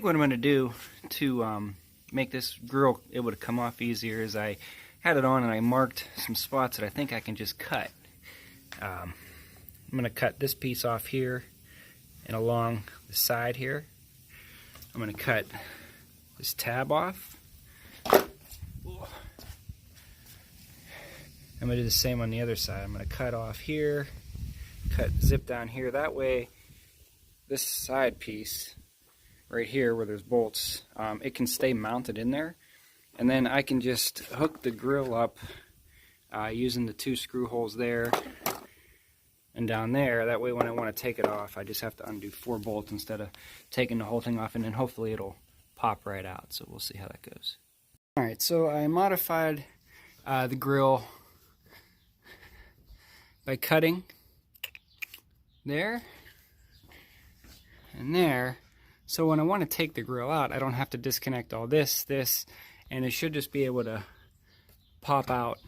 what I'm going to do to make this grill able to come off easier is I had it on and I marked some spots that I think I can just cut. I'm going to cut this piece off here and along the side here. I'm going to cut this tab off. I'm going to do the same on the other side. I'm going to cut off here, zip down here. That way, this side piece right here where there's bolts, it can stay mounted in there. And then I can just hook the grill up using the 2 screw holes there and down there. That way when I want to take it off, I just have to undo 4 bolts instead of taking the whole thing off, and then hopefully it'll pop right out. So we'll see how that goes. Alright, so I modified the grill by cutting there and there. So when I want to take the grill out, I don't have to disconnect all this, and it should just be able to pop out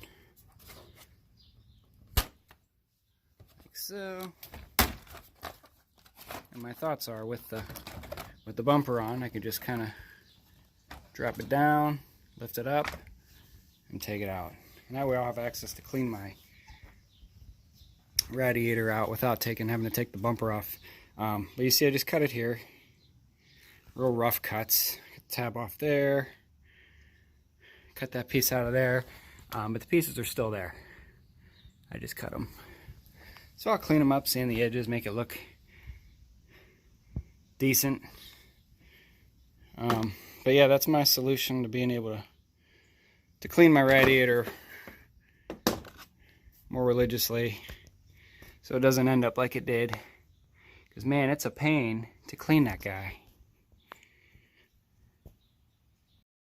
like so. And my thoughts are with the bumper on, I can just kind of drop it down, lift it up, and take it out. And that way I'll have access to clean my radiator out without having to take the bumper off. But you see I just cut it here. Real rough cuts. Get the tab off there. Cut that piece out of there. But the pieces are still there. I just cut them. So I'll clean them up, sand the edges, make it look decent. But yeah, that's my solution to being able to clean my radiator more religiously, so it doesn't end up like it did. Because man, it's a pain to clean that guy.